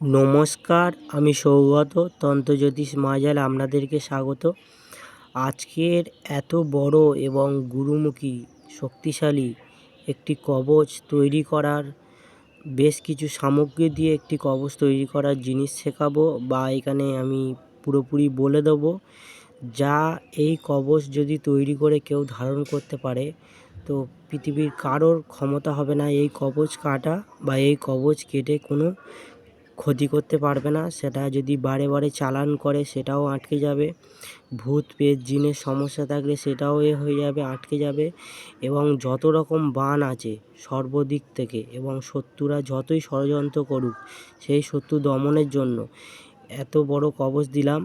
নমস্কার, আমি সৌগত তন্ত্রজ্যোতিষ মাজাল আপনাদেরকে স্বাগত। আজকের এত বড় এবং গুরুমুখী শক্তিশালী একটি কবচ তৈরি করার বেশ কিছু সামগ্রী দিয়ে একটি কবচ তৈরি করার জিনিস শেখাবো, বা এখানে আমি পুরোপুরি বলে দেবো যা এই কবচ যদি তৈরি করে কেউ ধারণ করতে পারে তো পৃথিবীর কারোর ক্ষমতা হবে না এই কবচ কাটা বা এই কবচ কেটে কোনো ক্ষতি করতে পারবে না। সেটা যদি বারে বারে চালান করে সেটাও আটকে যাবে, ভূত পেট জিনের সমস্যা থাকলে সেটাও হয়ে যাবে, আটকে যাবে। এবং যত রকম বান আছে সর্বদিক থেকে, এবং শত্রুরা যতই ষড়যন্ত্র করুক সেই শত্রু দমনের জন্য এত বড় কবচ দিলাম।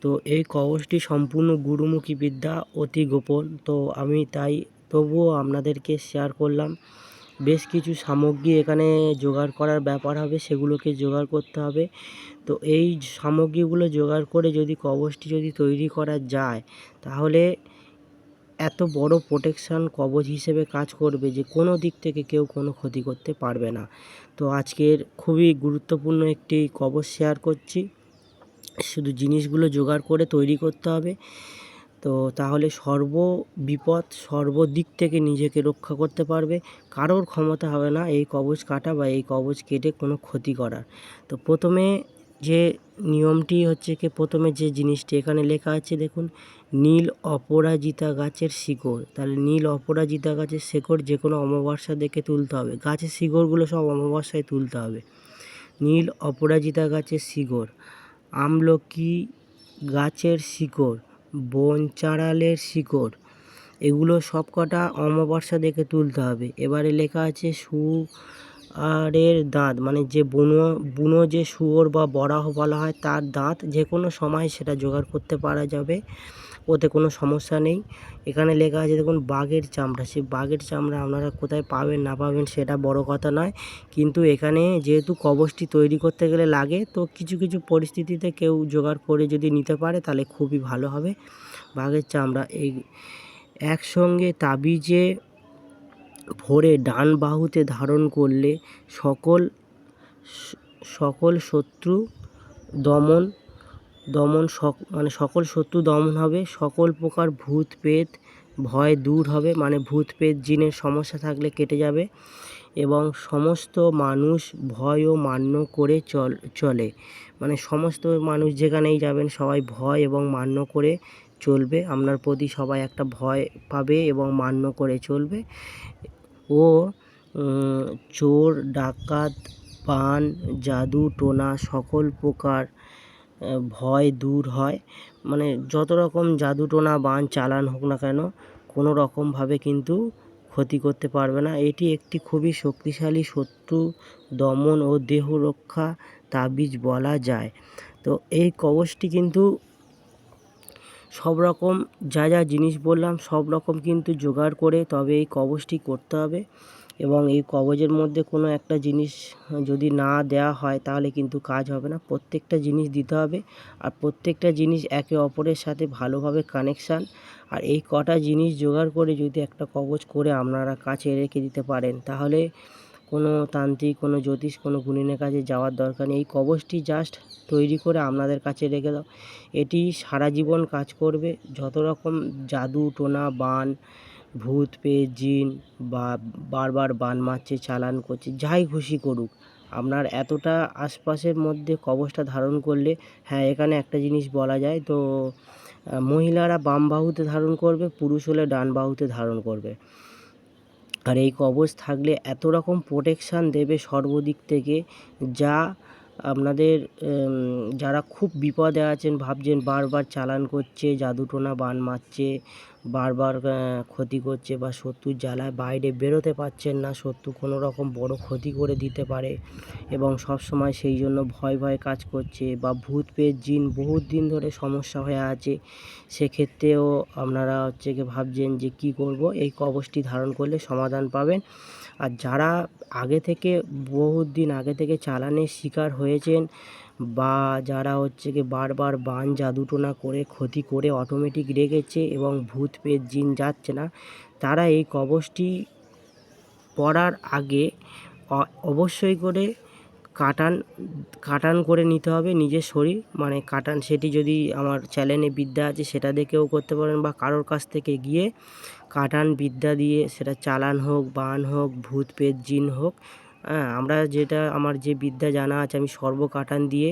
তো এই কবচটি সম্পূর্ণ গুরুমুখী বিদ্যা, অতি গোপন, তো আমি তাই তবুও আপনাদেরকে শেয়ার করলাম। বেশ কিছু সামগ্রী এখানে জোগাড় করার ব্যাপার হবে, সেগুলোকে জোগাড় করতে হবে। তো এই সামগ্রীগুলো জোগাড় করে যদি কবচটি যদি তৈরি করা যায় তাহলে এত বড় প্রোটেকশান কবচ হিসেবে কাজ করবে যে কোনো দিক থেকে কেউ কোনো ক্ষতি করতে পারবে না। তো আজকের খুবই গুরুত্বপূর্ণ একটি কবচ শেয়ার করছি। শুধু জিনিসগুলো জোগাড় করে তৈরি করতে হবে, তো তাহলে বিপদ সর্বদিক থেকে নিজেকে রক্ষা করতে পারবে। কারোর ক্ষমতা হবে না এই কবচ কাটা বা এই কবচ কেটে কোনো ক্ষতি করার। তো প্রথমে যে নিয়মটি হচ্ছে কি, প্রথমে যে জিনিসটি এখানে লেখা আছে দেখুন, নীল অপরাজিতা গাছের শিকড়। তাহলে নীল অপরাজিতা গাছের শিকড় যে কোনো অমাবস্যা দেখে তুলতে হবে, গাছের শিকড়গুলো সব অমাবস্যায় তুলতে হবে। নীল অপরাজিতা গাছের শিকড়, আমলকি গাছের শিকড়, বন চাঁড়ালের শিকড়, এগুলো সব কটা অমাবস্যা দেখে তুলতে হবে। এবারে লেখা আছে শুয়ারের দাঁত, মানে যে বুনো যে শুয়োর বা বরাহ বলা হয় তার দাঁত যে কোনো সময় সেটা জোগাড় করতে পারা যাবে, ওতে কোনো সমস্যা নেই। এখানে লেখা আছে দেখুন বাঘের চামড়া, সেই বাঘের চামড়া আপনারা কোথায় পাবেন না পাবেন সেটা বড় কথা নয়, কিন্তু এখানে যেহেতু কবচটি তৈরি করতে গেলে লাগে, তো কিছু কিছু পরিস্থিতিতে কেউ জোগাড় করে যদি নিতে পারে তাহলে খুবই ভালো হবে। বাঘের চামড়া এই একসঙ্গে তাবিজে ভরে ডান বাহুতে ধারণ করলে সকল সকল শত্রু দমন মানে সকল শত্রু দমন হবে, সকল প্রকার ভূত পেত ভয় দূর হবে, মানে ভূত পেত জিনের সমস্যা থাকলে কেটে যাবে, এবং সমস্ত মানুষ ভয় ও মান্য করে চলে, মানে সমস্ত মানুষ যেখানেই যাবেন সবাই ভয় এবং মান্য করে চলবে, আপনার প্রতি সবাই একটা ভয় পাবে এবং মান্য করে চলবে। ও চোর ডাকাত বান জাদু টোনা সকল প্রকার ভয় দূর হয়, মানে যত রকম জাদু টোনা বান চালান হোক না কেন কোনো রকমভাবে কিন্তু ক্ষতি করতে পারবে না। এটি একটি খুবই শক্তিশালী শত্রু দমন ও দেহ রক্ষা তাবিজ বলা যায়। তো এই কবচটি কিন্তু সব রকম যা যা জিনিস বললাম সব রকম কিন্তু জোগাড় করে তবে এই কবচটি করতে হবে, এবং এই কবচের মধ্যে কোনো একটা জিনিস যদি না দেওয়া হয় তাহলে কিন্তু কাজ হবে না, প্রত্যেকটা জিনিস দিতে হবে, আর প্রত্যেকটা জিনিস একে অপরের সাথে ভালোভাবে কানেকশান। আর এই কটা জিনিস জোগাড় করে যদি একটা কবচ করে আপনারা কাছে রেখে দিতে পারেন তাহলে কোনো তান্ত্রিক, কোনো জ্যোতিষ, কোনো গুণিনের কাছে যাওয়ার দরকার নেই। এই কবচটি জাস্ট তৈরি করে আপনাদের কাছে রেখে দাও, এটি সারা জীবন কাজ করবে। যত রকম জাদু টোনা বান ভূত পেট জিন বা বারবার বান মারছে চালান করছে যাই খুশি করুক, আপনার এতটা আশপাশের মধ্যে কবচটা ধারণ করলে, হ্যাঁ এখানে একটা জিনিস বলা যায়, তো মহিলারা বাম বাহুতে ধারণ করবে, পুরুষ হলে ডান বাহুতে ধারণ করবে। আর এই কবচ থাকলে এত রকম প্রোটেকশান দেবে সর্বদিক থেকে, যা আপনাদের যারা খুব বিপদে আছেন, ভাবছেন বারবার চালান করছে জাদুটোনা বান মারছে, বারবার ক্ষতি করছে, বা শত্রুর জ্বালায় বাইরে বেরোতে পারছেন না, শত্রু কোনো রকম বড় ক্ষতি করে দিতে পারে এবং সব সময় সেই জন্য ভয় ভয় কাজ করছে, বা ভূত পেট জিন বহুত দিন ধরে সমস্যা হয়ে আছে, সেক্ষেত্রেও আপনারা হচ্ছে কি ভাবছেন যে কি করব, এই কবচটি ধারণ করলে সমাধান পাবেন। আর যারা আগে থেকে বহুত দিন আগে থেকে চালানের শিকার হয়েছেন, বা যারা হচ্ছে কি বারবার বান জাদুটোনা করে ক্ষতি করে অটোমেটিক রেখেছে এবং ভূত পেট জিন যাচ্ছে না, তারা এই কবচটি পড়ার আগে অবশ্যই করে কাটান করে নিতে হবে নিজের শরীর, মানে কাটান, সেটি যদি আমার চ্যানেলে বিদ্যা আছে সেটা দেখেও করতে পারেন, বা কারোর কাছ থেকে গিয়ে কাটান বিদ্যা দিয়ে, সেটা চালান হোক, বান হোক, ভূত প্রেত জিন হোক, আমার যে বিদ্যা জানা আছে আমি সর্ব কাটান দিয়ে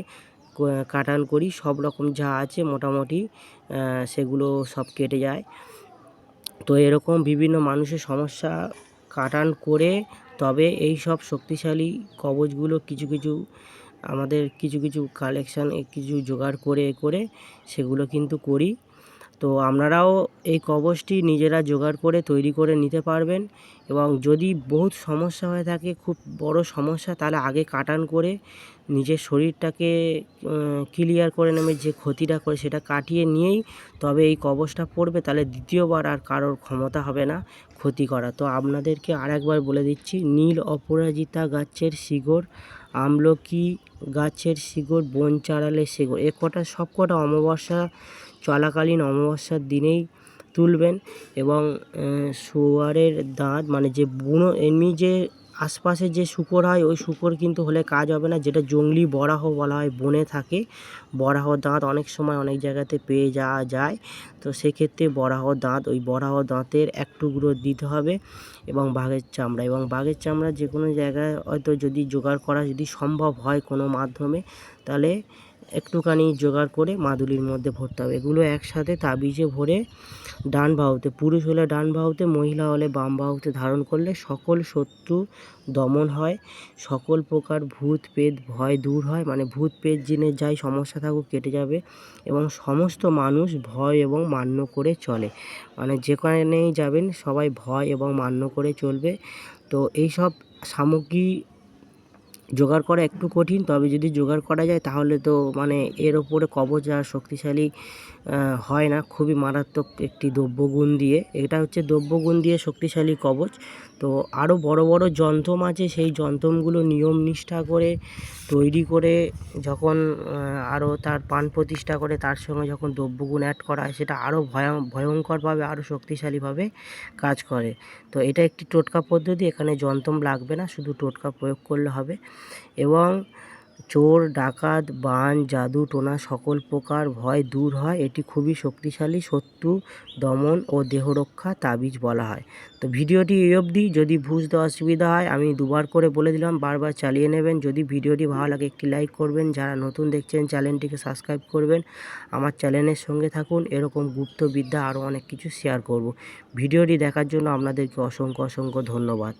কাটান করি, সব রকম যা আছে মোটামুটি সেগুলো সব কেটে যায়। তো এরকম বিভিন্ন মানুষের সমস্যা কাটান করে তবে এই সব শক্তিশালী কবচগুলো কিছু কিছু কালেকশান কিছু জোগাড় করে সেগুলো কিন্তু করি। তো আপনারাও এই কবচটি নিজেরা জোগাড় করে তৈরি করে নিতে পারবেন, এবং যদি বহুত সমস্যা হয়ে থাকে, খুব বড় সমস্যা, তাহলে আগে কাটান করে নিজের শরীরটাকে ক্লিয়ার করে নেবে, যে ক্ষতিটা করে সেটা কাটিয়ে নিয়েই তবে এই কবচটা পড়বে, তাহলে দ্বিতীয়বার আর কারোর ক্ষমতা হবে না ক্ষতি করা। তো আপনাদেরকে আরেকবার বলে দিচ্ছি, নীল অপরাজিতা গাছের শিকড়, আমলকি গাছের শিকড়, বন চাড়ালে শিকড়, সব কটা অমাবস্যা চলাকালীন অমাবস্যার দিনেই তুলবেন। এবং শুয়োরের দাঁত, মানে যে বুনো এমনি যে আশপাশে যে শূকর হয়, ওই শূকর কিন্তু হলে কাজ হবে না, যেটা জংলি বরাহ বলা হয়, বনে থাকে বরাহ দাঁত, অনেক সময় অনেক জায়গাতে পেয়ে যাওয়া যায়। তো সেক্ষেত্রে ওই বরাহ দাঁতের এক টুকরো দিতে হবে, এবং বাঘের চামড়া যে কোনো জায়গায় হয়তো যদি জোগাড় করা যদি সম্ভব হয় কোনো মাধ্যমে, তাহলে একটুখানি জোগাড় করে মাদুলির মধ্যে ভরতে হবে। এগুলো একসাথে তাবিজে ভরে ডান বাহুতে, পুরুষ হলে ডান বাহুতে, মহিলা হলে বাম বাহুতে ধারণ করলে সকল শত্রু দমন হয়, সকল প্রকার ভূত প্রেত ভয় দূর হয়, মানে ভূত প্রেত জিনের যাই সমস্যা থাকুক কেটে যাবে, এবং সমস্ত মানুষ ভয় এবং মান্য করে চলে, মানে যেখানেই যাবেন সবাই ভয় এবং মান্য করে চলবে। তো এই সব সামগ্রী জোগাড় করা একটু কঠিন, তবে যদি জোগাড় করা যায় তাহলে তো মানে এর ওপরে কবচ আর শক্তিশালী হয় না, খুবই মারাত্মক একটি দ্রব্যগুণ দিয়ে, এটা হচ্ছে দ্রব্যগুণ দিয়ে শক্তিশালী কবচ। তো আরও বড় বড় যন্ত্রম আছে, সেই যন্ত্রমগুলো নিয়ম নিষ্ঠা করে তৈরি করে যখন আরও তার প্রাণ প্রতিষ্ঠা করে তার সঙ্গে যখন দ্রব্যগুণ অ্যাড করা হয়, সেটা আরও ভয়ঙ্করভাবে আরও শক্তিশালীভাবে কাজ করে। তো এটা একটি টোটকা পদ্ধতি, এখানে যন্ত্রম লাগবে না, শুধু টোটকা প্রয়োগ করলে হবে। এবং চোর ডাকাত বান জাদু টোনা সকল প্রকার ভয় দূর হয়, এটি খুবই শক্তিশালী শত্রু দমন ও দেহরক্ষা তাবিজ বলা হয়। তো ভিডিওটি এই অবধি, যদি বুঝতে অসুবিধা হয় আমি দুবার করে বলে দিলাম, বারবার চালিয়ে নেবেন। যদি ভিডিওটি ভালো লাগে একটি লাইক করবেন, যারা নতুন দেখছেন চ্যানেলটিকে সাবস্ক্রাইব করবেন, আমার চ্যানেলের সঙ্গে থাকুন, এরকম গুপ্তবিদ্যা আরও অনেক কিছু শেয়ার করব। ভিডিওটি দেখার জন্য আপনাদেরকে অসংখ্য ধন্যবাদ।